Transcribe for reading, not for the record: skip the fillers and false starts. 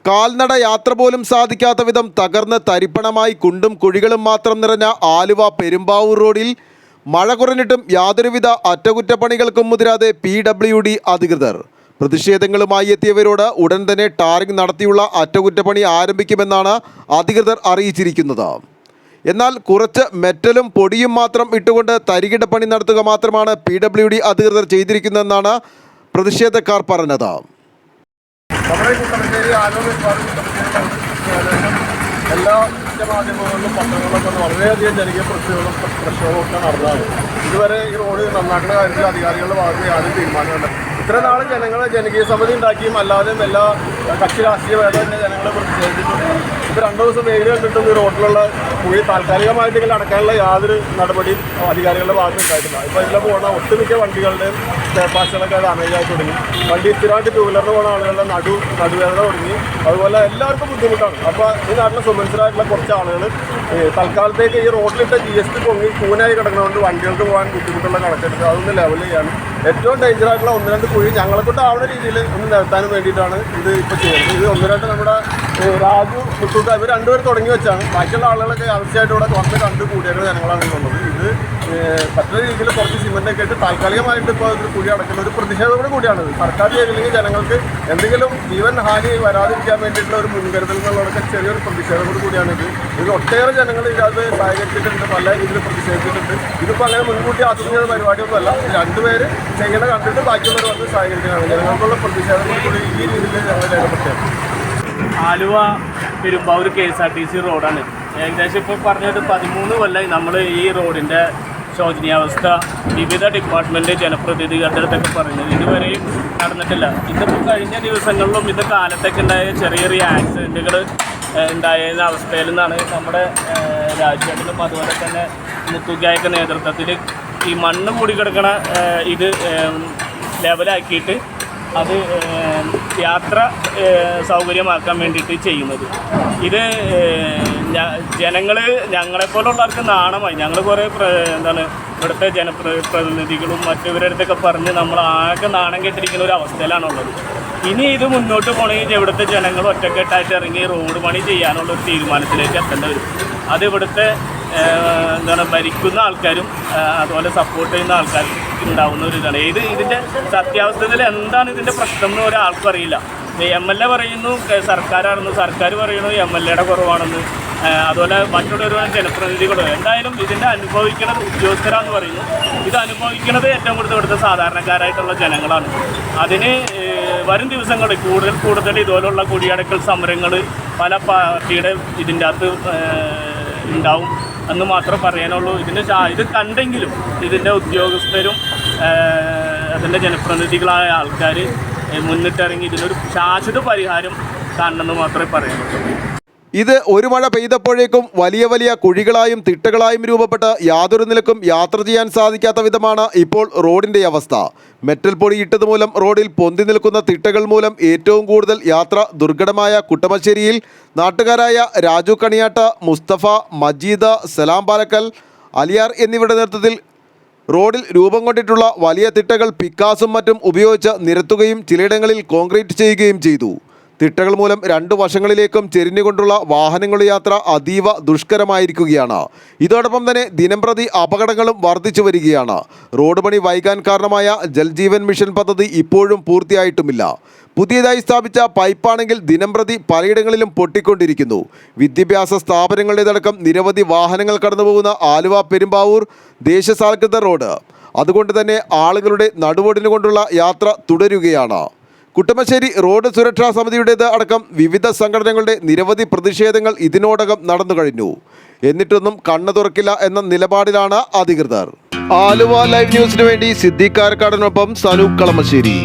കാൽനട യാത്ര പോലും സാധിക്കാത്ത വിധം തകർന്ന് തരിപ്പണമായി കുണ്ടും കുഴികളും മാത്രം നിറഞ്ഞ ആലുവ പെരുമ്പാവൂർ റോഡിൽ മഴ കുറഞ്ഞിട്ടും യാതൊരുവിധ അറ്റകുറ്റപ്പണികൾക്കും മുതിരാതെ PWD അധികൃതർ. പ്രതിഷേധങ്ങളുമായി എത്തിയവരോട് ഉടൻ തന്നെ ടാറിംഗ് നടത്തിയുള്ള അറ്റകുറ്റപ്പണി ആരംഭിക്കുമെന്നാണ് അധികൃതർ അറിയിച്ചിരിക്കുന്നത്. എന്നാൽ കുറച്ച് മെറ്റലും പൊടിയും മാത്രം ഇട്ടുകൊണ്ട് തരികിട പണി നടത്തുക മാത്രമാണ് PWD അധികൃതർ ചെയ്തിരിക്കുന്നതെന്നാണ് പ്രതിഷേധക്കാർ പറഞ്ഞത്. എല്ലാ മാധ്യമങ്ങളിലും പത്രങ്ങളിലൊക്കെ വളരെയധികം ജനകീയ പ്രക്ഷോഭമൊക്കെ നടന്നതാണ്. ഇതുവരെ ഈ റോഡ് നന്നാക്കുന്ന കാര്യത്തിൽ അധികാരികളുടെ ഭാഗത്ത് യാതൊരു തീരുമാനമുണ്ട്. ഇത്ര നാൾ ജനകീയ സമിതി ഉണ്ടാക്കിയും അല്ലാതെയും എല്ലാ കക്ഷി രാഷ്ട്രീയ ഭേദമന്യേ ജനങ്ങളെ പ്രതിഷേധിച്ചിട്ടുണ്ട്. ഇപ്പോൾ 2 ദിവസം വെയിൽ കണ്ടിട്ടും ഈ റോഡിലുള്ള കുഴി താൽക്കാലികമായിട്ടെങ്കിലും അടക്കാനുള്ള യാതൊരു നടപടിയും അധികാരികളുടെ ഭാഗത്ത് ഉണ്ടായിട്ടില്ല. ഇപ്പോൾ ഇതിലെ പോകുന്ന ഒട്ടുമിക്ക വണ്ടികളുടെയും സ്പെയർപാർട്സുകളൊക്കെ ഡാമേജായി തുടങ്ങി. വണ്ടി സ്ഥിരമായിട്ട് 2 വീലറിന് പോകുന്ന ആളുകളുടെ നടുവേദന തുടങ്ങി. അതുപോലെ എല്ലാവർക്കും ബുദ്ധിമുട്ടാണ്. അപ്പോൾ ഈ നാട്ടിലെ സുമനസ്സരായിട്ടുള്ള കുറച്ച് ആളുകൾ തൽക്കാലത്തേക്ക് ഈ റോഡിലിട്ട GST പൊങ്ങി കൂനായി കിടക്കുന്നതുകൊണ്ട് വണ്ടികൾക്ക് പോകാൻ ബുദ്ധിമുട്ടുള്ള കണക്കെടുത്ത് അതൊന്ന് ലെവൽ ചെയ്യാനും ഏറ്റവും ഡേഞ്ചറായിട്ടുള്ള 1-2 കുഴി ഞങ്ങളെ കൊണ്ട് ആവുന്ന രീതിയിൽ ഒന്ന് നിരത്താനും വേണ്ടിയിട്ടാണ് ഇത് ഇപ്പോൾ ചെയ്യുന്നത്. ഇത് 1-2 നമ്മുടെ രാജു മുത്തൂക്ക ഇവർ 2 പേർ തുടങ്ങി വെച്ചാണ്. ബാക്കിയുള്ള ആളുകളൊക്കെ ആവശ്യമായിട്ട് ഇവിടെ വന്ന് കണ്ട് കൂടിയ ജനങ്ങളാണ് ഉള്ളത്. ഇത് മറ്റൊരു രീതിയിൽ കുറച്ച് സിമെൻ്റൊക്കെ ഇട്ട് താൽക്കാലികമായിട്ട് ഇപ്പോൾ ഒരു കുഴി അടക്കുന്ന ഒരു പ്രതിഷേധം കൂടിയാണ്. സർക്കാർ ചെയ്തില്ലെങ്കിൽ ജനങ്ങൾക്ക് എന്തെങ്കിലും ജീവൻ ഹാനി വരാതിരിക്കാൻ വേണ്ടിയിട്ടുള്ള ഒരു മുൻകരുതൽ എന്നുള്ളതൊക്കെ ചെറിയൊരു പ്രതിഷേധം കൂടിയാണ്. ഇത് ഒട്ടേറെ ജനങ്ങൾ ഇതിനകത്ത് സഹകരിച്ചിട്ടുണ്ട്, പല രീതിയിൽ പ്രതിഷേധിച്ചിട്ടുണ്ട്. ഇതിപ്പോൾ അങ്ങനെ മുൻകൂട്ടി ആസ്വദിക്കുന്ന പരിപാടിയൊന്നുമല്ല. 2 പേര് ചെയ്യുന്ന കണ്ടിട്ട് ബാക്കിയുള്ളവർ വന്ന് സഹകരിക്കുന്നതാണ്. ജനങ്ങൾക്കുള്ള പ്രതിഷേധം കൂടി ഈ രീതിയിൽ ഞങ്ങൾ രേഖപ്പെടുത്തുകയാണ്. ആലുവ പെരുമ്പാവൂർ KSRTC റോഡാണ്. ഏകദേശം ഇപ്പോൾ പറഞ്ഞത് 13 കൊല്ലമായി നമ്മൾ ഈ റോഡിൻ്റെ ശോചനീയാവസ്ഥ വിവിധ ഡിപ്പാർട്ട്മെൻറ്റ് ജനപ്രതിനിധികളുടെ അടുത്തൊക്കെ പറയുന്നത് ഇതുവരെയും നടന്നിട്ടില്ല. ഇതിപ്പോൾ കഴിഞ്ഞ ദിവസങ്ങളിലും ഇത് കാലത്തൊക്കെ ഉണ്ടായ ചെറിയ ചെറിയ ആക്സിഡൻറ്റുകൾ ഉണ്ടായ അവസ്ഥയിൽ നിന്നാണ് നമ്മുടെ രാജ്യത്തിലും അതുപോലെ തന്നെ മുത്തൂക്കായൊക്കെ നേതൃത്വത്തിൽ ഈ മണ്ണ് മൂടിക്കിടക്കണ ഇത് ലെവലാക്കിയിട്ട് അത് യാത്ര സൗകര്യമാക്കാൻ വേണ്ടിയിട്ട് ചെയ്യുന്നത്. ഇത് ഞങ്ങളെപ്പോലുള്ളവർക്ക് നാണമായി. ഞങ്ങൾ കുറേ ഇവിടുത്തെ ജനപ്രതിനിധികളും മറ്റവരുടെ അടുത്തൊക്കെ പറഞ്ഞ് നമ്മൾ ആകെ നാണം കെട്ടിരിക്കുന്ന ഒരു അവസ്ഥയിലാണുള്ളത്. ഇനി ഇത് മുന്നോട്ട് പോകണമെങ്കിൽ ഇവിടുത്തെ ജനങ്ങൾ ഒറ്റക്കെട്ടായിട്ട് ഇറങ്ങി റോഡ് പണി ചെയ്യാനുള്ള ഒരു തീരുമാനത്തിലേക്ക് എത്തേണ്ടി വരും. അത് ഇവിടുത്തെ ഭരിക്കുന്ന ആൾക്കാരും അതുപോലെ സപ്പോർട്ട് ചെയ്യുന്ന ആൾക്കാരും ഉണ്ടാവുന്ന ഒരു ഇതാണ്. ഇതിൻ്റെ സത്യാവസ്ഥയിൽ എന്താണ് ഇതിൻ്റെ പ്രശ്നം എന്ന് ഒരാൾക്കും അറിയില്ല. MLA പറയുന്നു സർക്കാരാണെന്ന്, സർക്കാർ പറയുന്നു MLAയുടെ കുറവാണെന്ന്, അതുപോലെ മറ്റുള്ളൊരു ജനപ്രതിനിധികളും. എന്തായാലും ഇതിൻ്റെ അനുഭവിക്കുന്നത് ഉദ്യോഗസ്ഥരാന്ന് പറയുന്നു. ഇത് അനുഭവിക്കുന്നത് ഏറ്റവും കൂടുതൽ ഇവിടുത്തെ സാധാരണക്കാരായിട്ടുള്ള ജനങ്ങളാണ്. അതിന് വരും ദിവസങ്ങളിൽ കൂടുതൽ ഇതുപോലുള്ള കുടിയടക്കൽ സമരങ്ങൾ പല പാർട്ടിയുടെ ഇതിൻ്റെ അകത്ത് ഉണ്ടാവും എന്ന് മാത്രം പറയാനുള്ളൂ. ഇത് കണ്ടെങ്കിലും ഇതിൻ്റെ ഉദ്യോഗസ്ഥരും അതിൻ്റെ ജനപ്രതിനിധികളായ ആൾക്കാർ മുന്നിട്ടിറങ്ങി ഇതിനൊരു ശാശ്വത പരിഹാരം കാണണമെന്ന് മാത്രമേ പറയാനുള്ളൂ. ഇത് ഒരു മഴ പെയ്തപ്പോഴേക്കും വലിയ വലിയ കുഴികളായും തിട്ടകളായും രൂപപ്പെട്ട യാതൊരു നിലക്കും യാത്ര ചെയ്യാൻ സാധിക്കാത്ത വിധമാണ് ഇപ്പോൾ റോഡിൻ്റെ അവസ്ഥ. മെറ്റൽ പൊടി ഇട്ടതുമൂലം റോഡിൽ പൊന്തി നിൽക്കുന്ന തിട്ടകൾ മൂലം ഏറ്റവും കൂടുതൽ യാത്ര ദുർഘടമായ കുട്ടമശ്ശേരിയിൽ നാട്ടുകാരായ രാജു കണിയാട്ട, മുസ്തഫ, മജീദ്, സലാം പാലക്കൽ, അലിയാർ എന്നിവരുടെ നേതൃത്വത്തിൽ റോഡിൽ രൂപം കൊണ്ടിട്ടുള്ള വലിയ തിട്ടകൾ പിക്കാസും മറ്റും ഉപയോഗിച്ച് നിരത്തുകയും ചിലയിടങ്ങളിൽ കോൺക്രീറ്റ് ചെയ്യുകയും ചെയ്തു. തിട്ടകൾ മൂലം 2 വശങ്ങളിലേക്കും ചെരിഞ്ഞുകൊണ്ടുള്ള വാഹനങ്ങളുടെ യാത്ര അതീവ ദുഷ്കരമായിരിക്കുകയാണ്. ഇതോടൊപ്പം തന്നെ ദിനംപ്രതി അപകടങ്ങളും വർദ്ധിച്ചു വരികയാണ്. റോഡ് പണി വൈകാൻ കാരണമായ ജൽജീവൻ മിഷൻ പദ്ധതി ഇപ്പോഴും പൂർത്തിയായിട്ടുമില്ല. പുതിയതായി സ്ഥാപിച്ച പൈപ്പാണെങ്കിൽ ദിനംപ്രതി പലയിടങ്ങളിലും പൊട്ടിക്കൊണ്ടിരിക്കുന്നു. വിദ്യാഭ്യാസ സ്ഥാപനങ്ങളുടേതടക്കം നിരവധി വാഹനങ്ങൾ കടന്നുപോകുന്ന ആലുവ പെരുമ്പാവൂർ ദേശസാൽകൃത റോഡ്. അതുകൊണ്ട് തന്നെ ആളുകളുടെ നടുവൊടിഞ്ഞു കൊണ്ടുള്ള യാത്ര തുടരുകയാണ്. കുട്ടമശ്ശേരി റോഡ് സുരക്ഷാ സമിതിയുടേത് അടക്കം വിവിധ സംഘടനകളുടെ നിരവധി പ്രതിഷേധങ്ങൾ ഇതിനോടകം നടന്നു കഴിഞ്ഞു. എന്നിട്ടൊന്നും കണ്ണു തുറക്കില്ല എന്ന നിലപാടിലാണ് അധികൃതർ. ആലുവ ലൈവ് ന്യൂസിനു വേണ്ടി സിദ്ദീഖ് കാരക്കാടിനൊപ്പം സനൂപ് കളമശ്ശേരി.